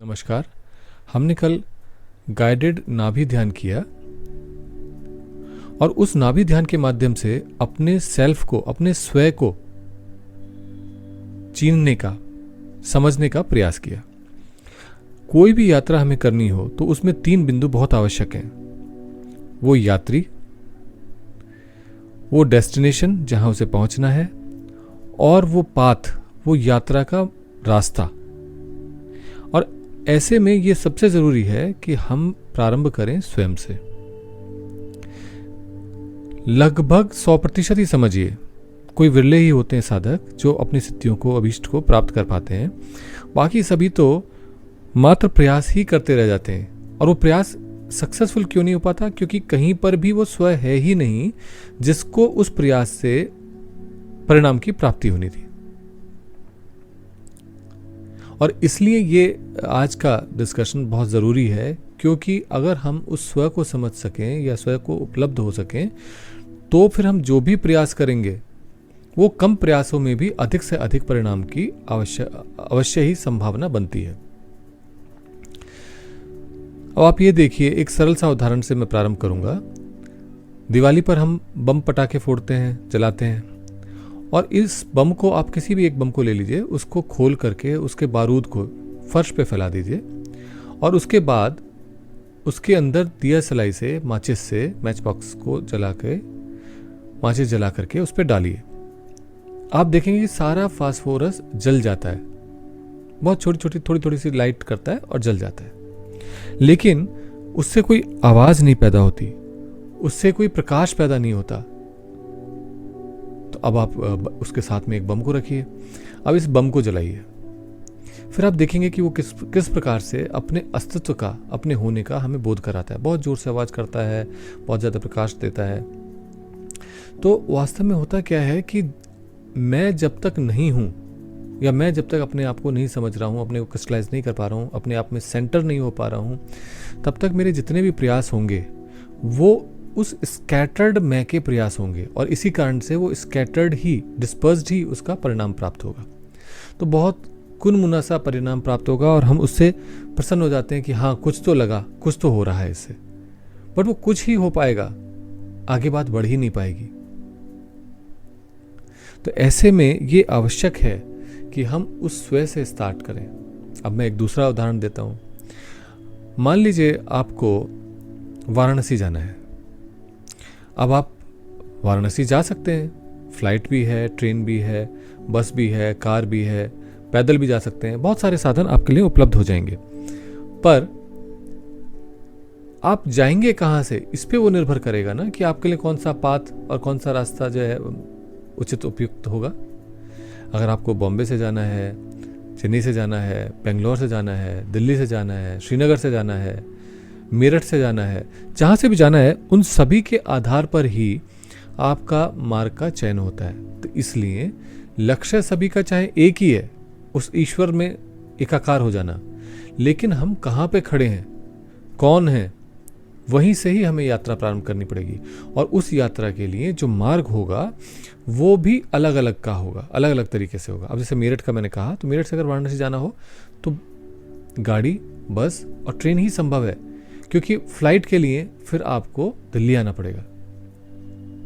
नमस्कार। हमने कल गाइडेड नाभि ध्यान किया और उस नाभि ध्यान के माध्यम से अपने सेल्फ को, अपने स्वयं को चीनने का, समझने का प्रयास किया। कोई भी यात्रा हमें करनी हो तो उसमें 3 बिंदु बहुत आवश्यक हैं। वो यात्री, वो डेस्टिनेशन जहां उसे पहुंचना है, और वो पाथ, वो यात्रा का रास्ता। और ऐसे में ये सबसे जरूरी है कि हम प्रारंभ करें स्वयं से। लगभग 100% ही समझिए, कोई विरले ही होते हैं साधक जो अपनी सिद्धियों को, अभीष्ट को प्राप्त कर पाते हैं। बाकी सभी तो मात्र प्रयास ही करते रह जाते हैं। और वो प्रयास सक्सेसफुल क्यों नहीं हो पाता? क्योंकि कहीं पर भी वो स्वयं है ही नहीं जिसको उस प्रयास से परिणाम की प्राप्ति होनी थी। और इसलिए ये आज का डिस्कशन बहुत ज़रूरी है, क्योंकि अगर हम उस स्वयं को समझ सकें या स्वयं को उपलब्ध हो सकें तो फिर हम जो भी प्रयास करेंगे वो कम प्रयासों में भी अधिक से अधिक परिणाम की अवश्य ही संभावना बनती है। अब आप ये देखिए, एक सरल सा उदाहरण से मैं प्रारंभ करूंगा। दिवाली पर हम बम पटाखे फोड़ते हैं, जलाते हैं, और इस बम को, आप किसी भी एक बम को ले लीजिए, उसको खोल करके उसके बारूद को फर्श पे फैला दीजिए, और उसके बाद उसके अंदर दिया सलाई से, माचिस से, मैच बॉक्स को जला के, माचिस जला करके उस पर डालिए। आप देखेंगे कि सारा फास्फोरस जल जाता है। बहुत छोटी छोटी, थोड़ी थोड़ी सी लाइट करता है और जल जाता है, लेकिन उससे कोई आवाज नहीं पैदा होती, उससे कोई प्रकाश पैदा नहीं होता। तो अब आप उसके साथ में एक बम को रखिए, अब इस बम को जलाइए। फिर आप देखेंगे कि वो किस प्रकार से अपने अस्तित्व का, अपने होने का हमें बोध कराता है। बहुत जोर से आवाज करता है, बहुत ज्यादा प्रकाश देता है। तो वास्तव में होता क्या है कि मैं जब तक नहीं हूं, या मैं जब तक अपने आप को नहीं समझ रहा हूं, अपने को क्रिस्टलाइज नहीं कर पा रहा हूं, अपने आप में सेंटर नहीं हो पा रहा हूं, तब तक मेरे जितने भी प्रयास होंगे वो उस स्कैटर्ड मैं के प्रयास होंगे, और इसी कारण से वो स्कैटर्ड ही, डिस्पर्स्ड ही उसका परिणाम प्राप्त होगा। तो बहुत कुनमुना सा परिणाम प्राप्त होगा, और हम उससे प्रसन्न हो जाते हैं कि हाँ, कुछ तो लगा, कुछ तो हो रहा है इससे। बट वो कुछ ही हो पाएगा, आगे बात बढ़ ही नहीं पाएगी। तो ऐसे में ये आवश्यक है कि हम उस स्वयं से स्टार्ट करें। अब मैं एक दूसरा उदाहरण देता हूं। मान लीजिए आपको वाराणसी जाना है। अब आप वाराणसी जा सकते हैं, फ्लाइट भी है, ट्रेन भी है, बस भी है, कार भी है, पैदल भी जा सकते हैं। बहुत सारे साधन आपके लिए उपलब्ध हो जाएंगे। पर आप जाएंगे कहां से, इस पे वो निर्भर करेगा ना कि आपके लिए कौन सा पाथ और कौन सा रास्ता जो है उचित, उपयुक्त होगा। अगर आपको बॉम्बे से जाना है, चेन्नई से जाना है, बेंगलोर से जाना है, दिल्ली से जाना है, श्रीनगर से जाना है, मेरठ से जाना है, जहां से भी जाना है, उन सभी के आधार पर ही आपका मार्ग का चयन होता है। तो इसलिए लक्ष्य सभी का चाहे एक ही है, उस ईश्वर में एकाकार हो जाना, लेकिन हम कहाँ पे खड़े हैं, कौन है, वहीं से ही हमें यात्रा प्रारंभ करनी पड़ेगी। और उस यात्रा के लिए जो मार्ग होगा वो भी अलग अलग का होगा, अलग अलग तरीके से होगा। अब जैसे मेरठ का मैंने कहा, तो मेरठ से अगर वाराणसी जाना हो तो गाड़ी, बस और ट्रेन ही संभव है, क्योंकि फ्लाइट के लिए फिर आपको दिल्ली आना पड़ेगा।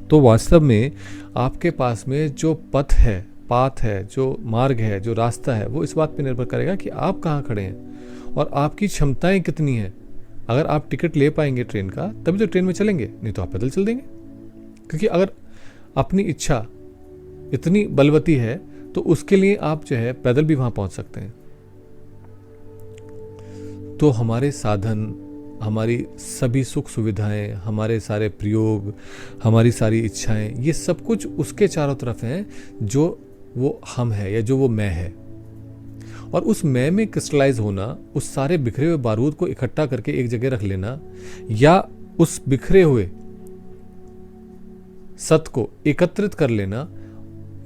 तो वास्तव में आपके पास में जो पथ है, पाथ है, जो मार्ग है, जो रास्ता है, वो इस बात पे निर्भर करेगा कि आप कहाँ खड़े हैं और आपकी क्षमताएं कितनी हैं। अगर आप टिकट ले पाएंगे ट्रेन का, तभी तो ट्रेन में चलेंगे, नहीं तो आप पैदल चल देंगे। क्योंकि अगर अपनी इच्छा इतनी बलवती है तो उसके लिए आप जो है पैदल भी वहां पहुंच सकते हैं। तो हमारे साधन, हमारी सभी सुख सुविधाएं, हमारे सारे प्रयोग, हमारी सारी इच्छाएं, ये सब कुछ उसके चारों तरफ हैं जो वो हम है, या जो वो मैं है। और उस मैं में क्रिस्टलाइज होना, उस सारे बिखरे हुए बारूद को इकट्ठा करके एक जगह रख लेना, या उस बिखरे हुए सत को एकत्रित कर लेना,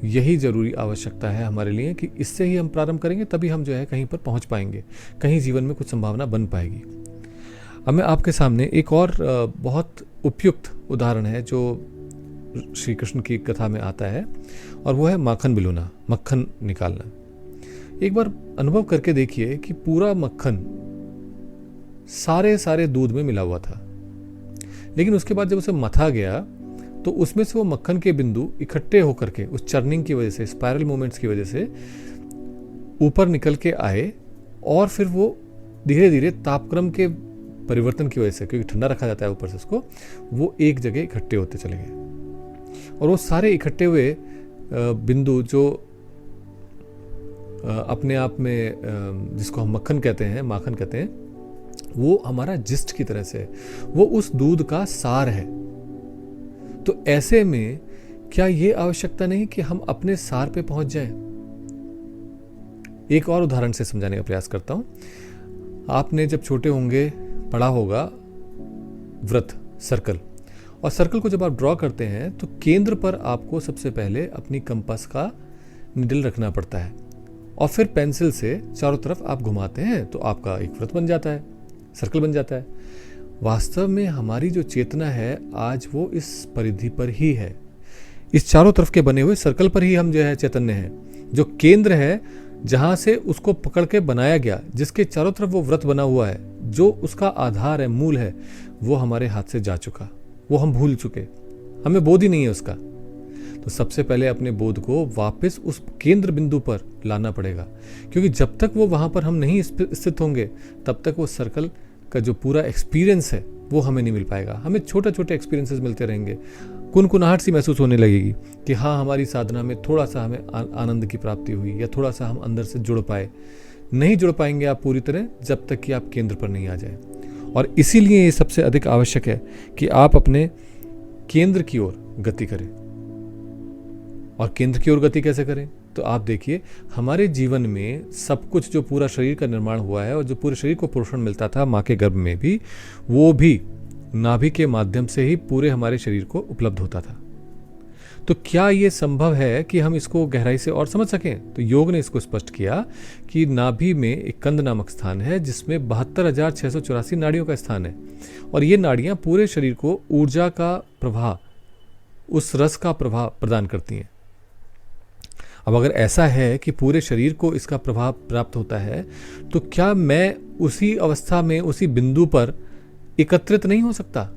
यही जरूरी आवश्यकता है हमारे लिए कि इससे ही हम प्रारंभ करेंगे, तभी हम जो है कहीं पर पहुंच पाएंगे, कहीं जीवन में कुछ संभावना बन पाएगी। अब मैं आपके सामने एक और बहुत उपयुक्त उदाहरण है जो श्री कृष्ण की कथा में आता है, और वो है माखन बिलूना, मक्खन निकालना। एक बार अनुभव करके देखिए कि पूरा मक्खन सारे सारे दूध में मिला हुआ था। लेकिन उसके बाद जब उसे मथा गया तो उसमें से वो मक्खन के बिंदु इकट्ठे होकर के उस चर्निंग की वजह से, स्पाइरल मूवमेंट्स की वजह से ऊपर निकल के आए, और फिर वो धीरे धीरे तापक्रम के परिवर्तन की वजह से, क्योंकि ठंडा रखा जाता है ऊपर से उसको, वो एक जगह इकट्ठे होते चले गए। और वो सारे इकट्ठे हुए बिंदु जो अपने आप में, जिसको हम मक्खन कहते हैं, माखन कहते हैं, वो हमारा जिस्ट की तरह से, वो उस दूध का सार है। तो ऐसे में क्या ये आवश्यकता नहीं कि हम अपने सार पे पहुंच जाएं? एक और उदाहरण से समझाने का प्रयास करता हूं। आपने जब छोटे होंगे पढ़ा होगा वृत्त, सर्कल, और सर्कल को जब आप ड्रॉ करते हैं तो केंद्र पर आपको सबसे पहले अपनी कंपास का निडल रखना पड़ता है, और फिर पेंसिल से चारों तरफ आप घुमाते हैं तो आपका एक वृत्त बन जाता है, सर्कल बन जाता है। वास्तव में हमारी जो चेतना है आज वो इस परिधि पर ही है, इस चारों तरफ के बने हुए सर्कल पर ही हम जो है चैतन्य हैं। जो केंद्र है जहां से उसको पकड़ के बनाया गया, जिसके चारों तरफ वो वृत्त बना हुआ है, जो उसका आधार है, मूल है, वो हमारे हाथ से जा चुका, वो हम भूल चुके, हमें बोध ही नहीं है उसका। तो सबसे पहले अपने बोध को वापस उस केंद्र बिंदु पर लाना पड़ेगा, क्योंकि जब तक वो वहां पर हम नहीं स्थित होंगे तब तक वो सर्कल का जो पूरा एक्सपीरियंस है वो हमें नहीं मिल पाएगा। हमें छोटे छोटे एक्सपीरियंसेस मिलते रहेंगे, कुनकुनाहट सी महसूस होने लगेगी कि हाँ, हमारी साधना में थोड़ा सा हमें आनंद की प्राप्ति हुई, या थोड़ा सा हम अंदर से जुड़ पाए। नहीं जुड़ पाएंगे आप पूरी तरह जब तक कि आप केंद्र पर नहीं आ जाए। और इसीलिए ये सबसे अधिक आवश्यक है कि आप अपने केंद्र की ओर गति करें। और केंद्र की ओर गति कैसे करें? तो आप देखिए, हमारे जीवन में सब कुछ जो पूरा शरीर का निर्माण हुआ है और जो पूरे शरीर को पोषण मिलता था माँ के गर्भ में भी, वो भी नाभि के माध्यम से ही पूरे हमारे शरीर को उपलब्ध होता था। तो क्या ये संभव है कि हम इसको गहराई से और समझ सकें? तो योग ने इसको स्पष्ट किया कि नाभि में एक कंद नामक स्थान है जिसमें 72,684 नाड़ियों का स्थान है, और ये नाड़ियां पूरे शरीर को ऊर्जा का प्रवाह, उस रस का प्रवाह प्रदान करती हैं। अब अगर ऐसा है कि पूरे शरीर को इसका प्रभाव प्राप्त होता है, तो क्या मैं उसी अवस्था में, उसी बिंदु पर एकत्रित नहीं हो सकता?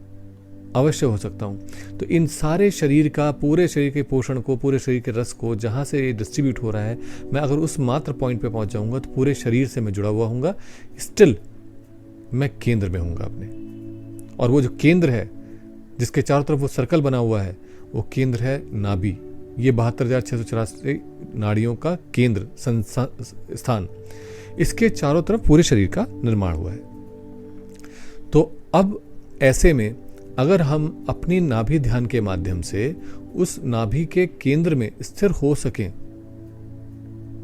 अवश्य हो सकता हूं। तो इन सारे शरीर का, पूरे शरीर के पोषण को, पूरे शरीर के रस को जहां से डिस्ट्रीब्यूट हो रहा है, मैं अगर उस मात्र पॉइंट पे पहुंच जाऊंगा तो पूरे शरीर से मैं जुड़ा हुआ हूंगा, स्टिल मैं केंद्र में हूंगा अपने। और वो जो केंद्र है जिसके चारों तरफ वो सर्कल बना हुआ है, वो केंद्र है नाभि। ये 72,684 नाड़ियों का केंद्र स्थान, इसके चारों तरफ पूरे शरीर का निर्माण हुआ है। तो अब ऐसे में अगर हम अपनी नाभि ध्यान के माध्यम से उस नाभि के केंद्र में स्थिर हो सकें,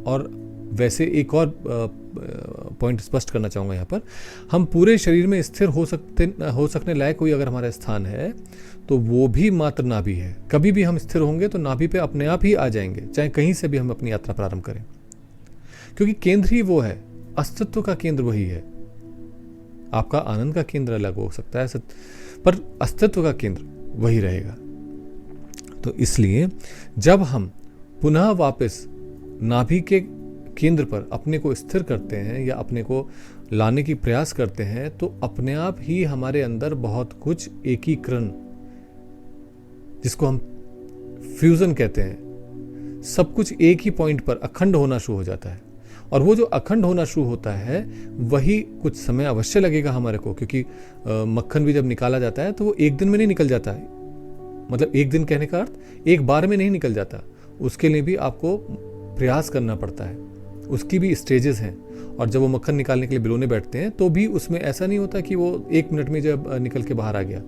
और वैसे एक और पॉइंट स्पष्ट करना चाहूँगा यहाँ पर, हम पूरे शरीर में स्थिर हो सकने लायक कोई अगर हमारा स्थान है तो वो भी मात्र नाभि है। कभी भी हम स्थिर होंगे तो नाभि पे अपने आप ही आ जाएंगे, चाहे कहीं से भी हम अपनी यात्रा प्रारंभ करें, क्योंकि केंद्र ही वो है, अस्तित्व का केंद्र वही है। आपका आनंद का केंद्र अलग हो सकता है, पर अस्तित्व का केंद्र वही रहेगा। तो इसलिए जब हम पुनः वापस नाभि के केंद्र पर अपने को स्थिर करते हैं या अपने को लाने की प्रयास करते हैं, तो अपने आप ही हमारे अंदर बहुत कुछ एकीकरण, जिसको हम फ्यूजन कहते हैं, सब कुछ एक ही पॉइंट पर अखंड होना शुरू हो जाता है। और वो जो अखंड होना शुरू होता है वही कुछ समय अवश्य लगेगा हमारे को, क्योंकि मक्खन भी जब निकाला जाता है तो वो एक दिन में नहीं निकल जाता है। मतलब एक दिन कहने का अर्थ एक बार में नहीं निकल जाता, उसके लिए भी आपको प्रयास करना पड़ता है, उसकी भी स्टेजेस हैं। और जब वो मक्खन निकालने के लिए बिलोने बैठते हैं तो भी उसमें ऐसा नहीं होता कि वो 1 मिनट में जब निकल के बाहर आ गया,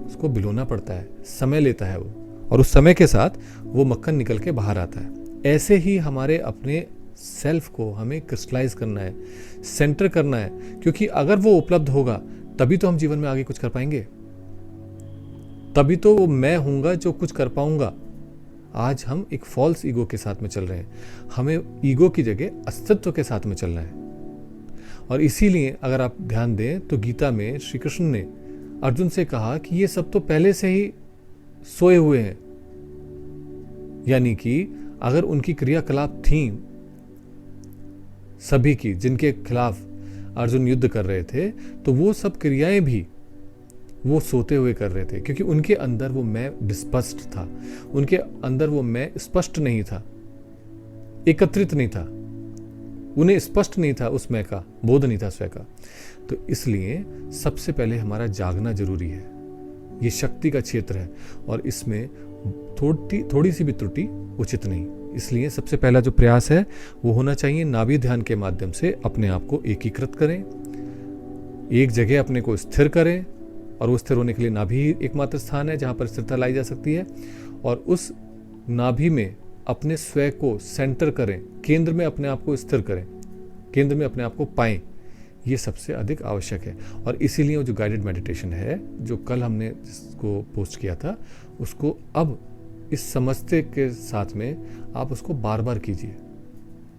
उसको बिलोना पड़ता है, समय लेता है वो, और उस समय के साथ वो मक्खन निकल के बाहर आता है। ऐसे ही हमारे अपने सेल्फ को हमें क्रिस्टलाइज करना है, सेंटर करना है, क्योंकि अगर वो उपलब्ध होगा तभी तो हम जीवन में आगे कुछ कर पाएंगे, तभी तो वो मैं हूंगा जो कुछ कर पाऊंगा। आज हम एक फॉल्स ईगो के साथ में चल रहे हैं, हमें ईगो की जगह अस्तित्व के साथ में चलना है। और इसीलिए अगर आप ध्यान दें तो गीता में श्री कृष्ण ने अर्जुन से कहा कि ये सब तो पहले से ही सोए हुए हैं, यानी कि अगर उनकी क्रियाकलाप थी सभी की, जिनके खिलाफ अर्जुन युद्ध कर रहे थे तो वो सब क्रियाएं भी वो सोते हुए कर रहे थे, क्योंकि उनके अंदर वो मैं डिस्पष्ट था, उनके अंदर वो मैं स्पष्ट नहीं था, एकत्रित नहीं था, उन्हें स्पष्ट नहीं था, उस मैं का बोध नहीं था स्वयं का। तो इसलिए सबसे पहले हमारा जागना जरूरी है। ये शक्ति का क्षेत्र है और इसमें थोड़ी सी भी त्रुटि उचित नहीं। इसलिए सबसे पहला जो प्रयास है वो होना चाहिए नाभि ध्यान के माध्यम से अपने आप को एकीकृत करें, एक जगह अपने को स्थिर करें, और वो स्थिर होने के लिए नाभि एकमात्र स्थान है जहां पर स्थिरता लाई जा सकती है। और उस नाभि में अपने स्वयं को सेंटर करें, केंद्र में अपने आप को स्थिर करें, केंद्र में अपने आप को पाएं। ये सबसे अधिक आवश्यक है। और इसीलिए वो जो गाइडेड मेडिटेशन है जो कल हमने जिसको पोस्ट किया था, उसको अब इस समझते के साथ में आप उसको बार बार कीजिए,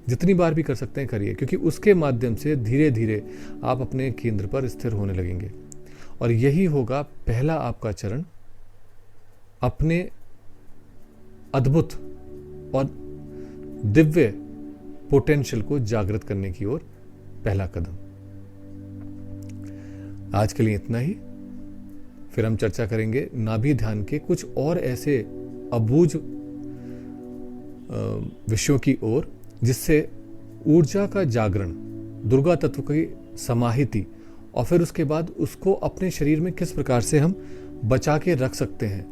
जितनी बार भी कर सकते हैं करिए, क्योंकि उसके माध्यम से धीरे धीरे आप अपने केंद्र पर स्थिर होने लगेंगे। और यही होगा पहला आपका चरण अपने अद्भुत और दिव्य पोटेंशियल को जागृत करने की ओर पहला कदम। आज के लिए इतना ही। फिर हम चर्चा करेंगे नाभि ध्यान के कुछ और ऐसे अबूझ विषयों की ओर, जिससे ऊर्जा का जागरण, दुर्गा तत्व की समाहिति, और फिर उसके बाद उसको अपने शरीर में किस प्रकार से हम बचा के रख सकते हैं।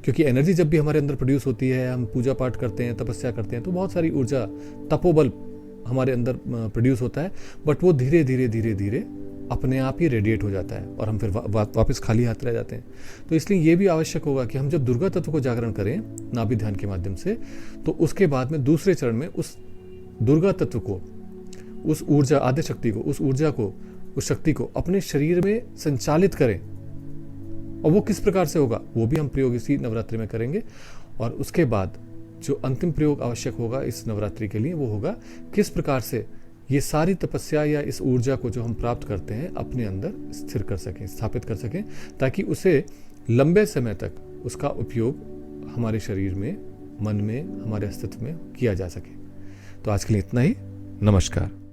क्योंकि एनर्जी जब भी हमारे अंदर प्रोड्यूस होती है, हम पूजा पाठ करते हैं, तपस्या करते हैं, तो बहुत सारी ऊर्जा, तपोबल हमारे अंदर प्रोड्यूस होता है, बट वो धीरे धीरे धीरे धीरे अपने आप ही रेडिएट हो जाता है और हम फिर वापस खाली हाथ रह जाते हैं। तो इसलिए ये भी आवश्यक होगा कि हम जब दुर्गा तत्व को जागरण करें नाभि ध्यान के माध्यम से, तो उसके बाद में दूसरे चरण में उस दुर्गा तत्व को, उस ऊर्जा, आद्य शक्ति को, उस ऊर्जा को, उस शक्ति को अपने शरीर में संचालित करें। और वो किस प्रकार से होगा वो भी हम प्रयोग इसी नवरात्रि में करेंगे। और उसके बाद जो अंतिम प्रयोग आवश्यक होगा इस नवरात्रि के लिए वो होगा किस प्रकार से ये सारी तपस्या या इस ऊर्जा को जो हम प्राप्त करते हैं अपने अंदर स्थिर कर सकें, स्थापित कर सकें, ताकि उसे लंबे समय तक उसका उपयोग हमारे शरीर में, मन में, हमारे अस्तित्व में किया जा सके। तो आज के लिए इतना ही। नमस्कार।